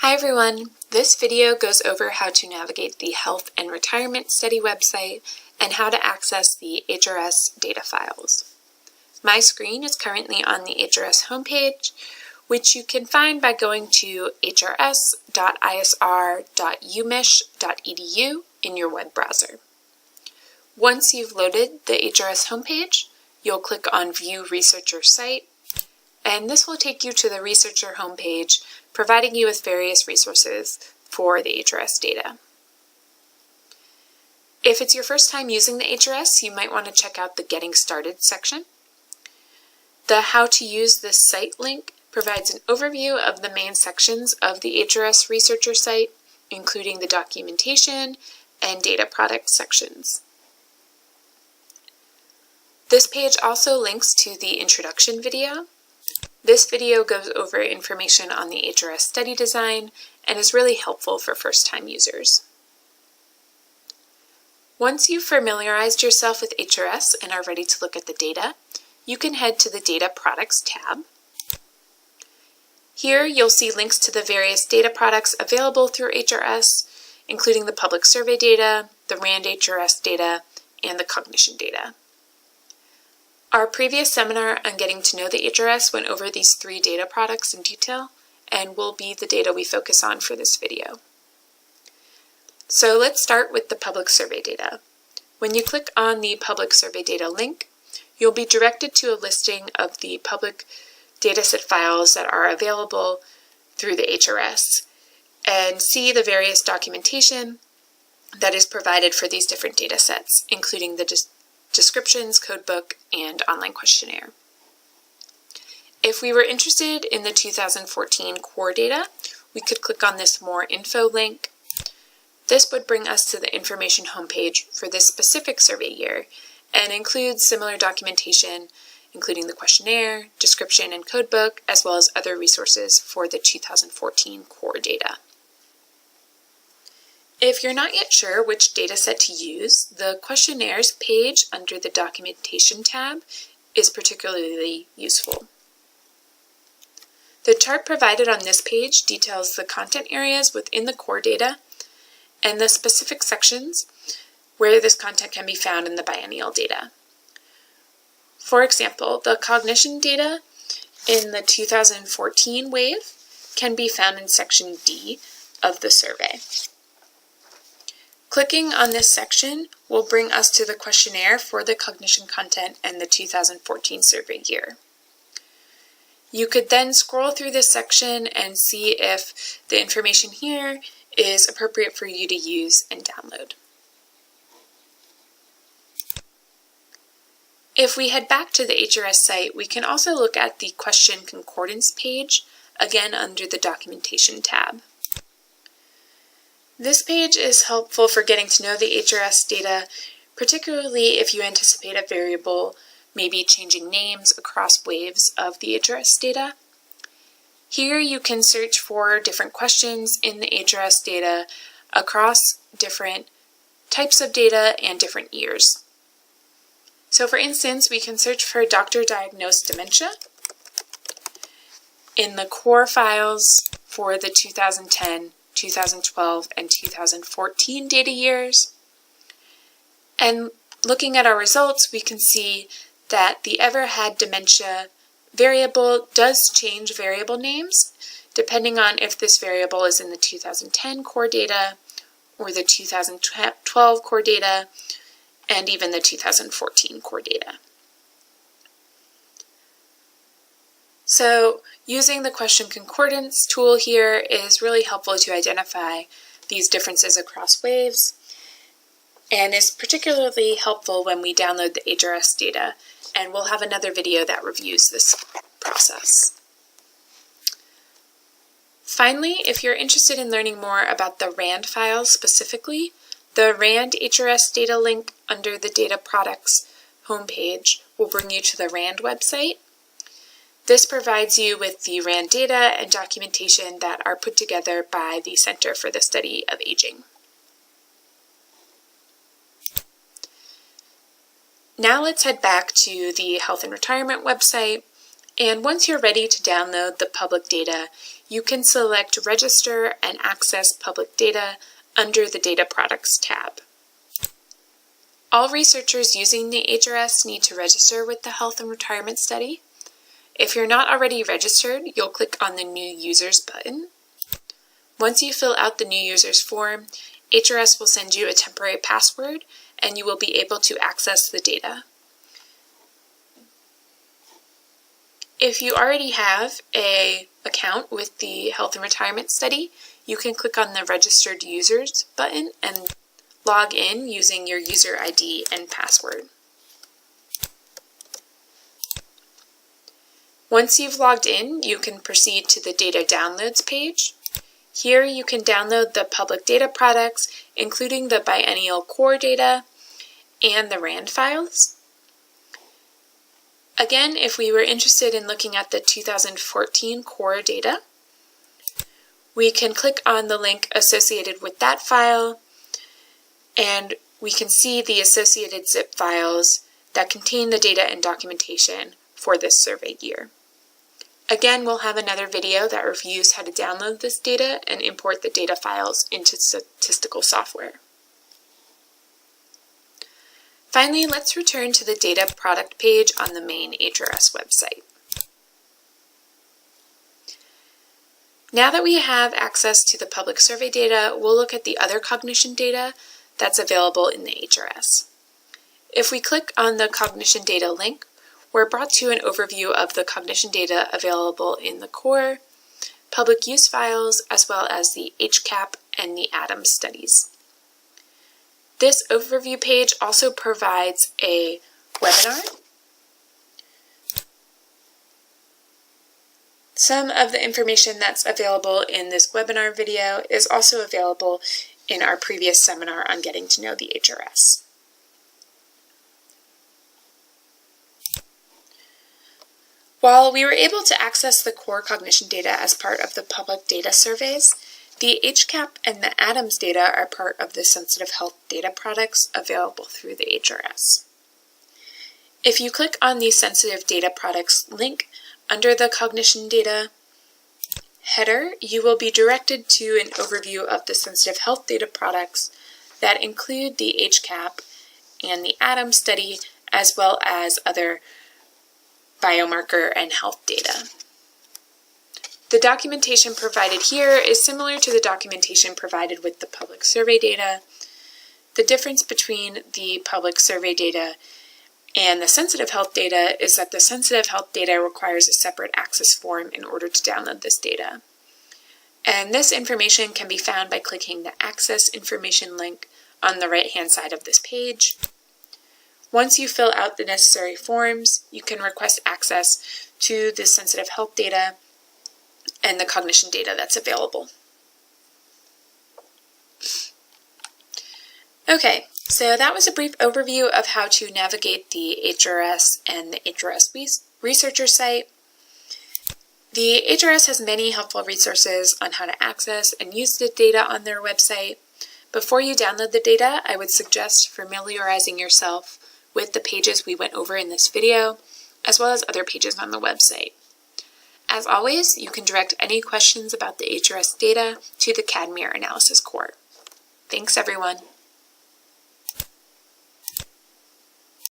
Hi everyone! This video goes over how to navigate the Health and Retirement Study website and how to access the HRS data files. My screen is currently on the HRS homepage, which you can find by going to hrs.isr.umich.edu in your web browser. Once you've loaded the HRS homepage, you'll click on View Researcher Site, and this will take you to the researcher homepage, providing you with various resources for the HRS data. If it's your first time using the HRS, you might want to check out the Getting Started section. The How to Use this site link provides an overview of the main sections of the HRS researcher site, including the documentation and data products sections. This page also links to the introduction video. This video goes over information on the HRS study design and is really helpful for first-time users. Once you've familiarized yourself with HRS and are ready to look at the data, you can head to the Data Products tab. Here you'll see links to the various data products available through HRS, including the public survey data, the RAND HRS data, and the Cognition Data. Our previous seminar on getting to know the HRS went over these three data products in detail and will be the data we focus on for this video. So let's start with the public survey data. When you click on the public survey data link, you'll be directed to a listing of the public dataset files that are available through the HRS and see the various documentation that is provided for these different datasets, including the descriptions, codebook, and online questionnaire. If we were interested in the 2014 core data, we could click on this More Info link. This would bring us to the information homepage for this specific survey year and includes similar documentation, including the questionnaire, description, and codebook, as well as other resources for the 2014 core data. If you're not yet sure which dataset to use, the Questionnaires page under the Documentation tab is particularly useful. The chart provided on this page details the content areas within the core data and the specific sections where this content can be found in the biennial data. For example, the Cognition data in the 2014 wave can be found in section D of the survey. Clicking on this section will bring us to the questionnaire for the cognition content and the 2014 survey year. You could then scroll through this section and see if the information here is appropriate for you to use and download. If we head back to the HRS site, we can also look at the question concordance page, again under the Documentation tab. This page is helpful for getting to know the HRS data, particularly if you anticipate a variable maybe changing names across waves of the HRS data. Here you can search for different questions in the HRS data across different types of data and different years. So for instance, we can search for doctor-diagnosed dementia in the core files for the 2010, 2012, and 2014 data years. And looking at our results, we can see that the ever had dementia variable does change variable names depending on if this variable is in the 2010 core data or the 2012 core data and even the 2014 core data. So using the question concordance tool here is really helpful to identify these differences across waves and is particularly helpful when we download the HRS data, and we'll have another video that reviews this process. Finally, if you're interested in learning more about the RAND files specifically, the RAND HRS data link under the Data Products homepage will bring you to the RAND website. This provides you with the RAND data and documentation that are put together by the Center for the Study of Aging. Now let's head back to the Health and Retirement website, and once you're ready to download the public data, you can select Register and Access Public Data under the Data Products tab. All researchers using the HRS need to register with the Health and Retirement Study. If you're not already registered, you'll click on the New Users button. Once you fill out the New Users form, HRS will send you a temporary password and you will be able to access the data. If you already have an account with the Health and Retirement Study, you can click on the Registered Users button and log in using your user ID and password. Once you've logged in, you can proceed to the Data Downloads page. Here you can download the public data products, including the biennial core data and the RAND files. Again, if we were interested in looking at the 2014 core data, we can click on the link associated with that file, and we can see the associated zip files that contain the data and documentation for this survey year. Again, we'll have another video that reviews how to download this data and import the data files into statistical software. Finally, let's return to the data product page on the main HRS website. Now that we have access to the public survey data, we'll look at the other cognition data that's available in the HRS. If we click on the Cognition Data link, we're brought to an overview of the cognition data available in the core, public use files, as well as the HCAP and the ADAMS studies. This overview page also provides a webinar. Some of the information that's available in this webinar video is also available in our previous seminar on getting to know the HRS. While we were able to access the core cognition data as part of the public data surveys, the HCAP and the ADAMS data are part of the sensitive health data products available through the HRS. If you click on the sensitive data products link under the cognition data header, you will be directed to an overview of the sensitive health data products that include the HCAP and the ADAMS study, as well as other biomarker and health data. The documentation provided here is similar to the documentation provided with the public survey data. The difference between the public survey data and the sensitive health data is that the sensitive health data requires a separate access form in order to download this data. And this information can be found by clicking the Access Information link on the right-hand side of this page. Once you fill out the necessary forms, you can request access to the sensitive health data and the cognition data that's available. Okay, so that was a brief overview of how to navigate the HRS and the HRS researcher site. The HRS has many helpful resources on how to access and use the data on their website. Before you download the data, I would suggest familiarizing yourself with the pages we went over in this video, as well as other pages on the website. As always, you can direct any questions about the HRS data to the CADMIR Analysis Core. Thanks, everyone.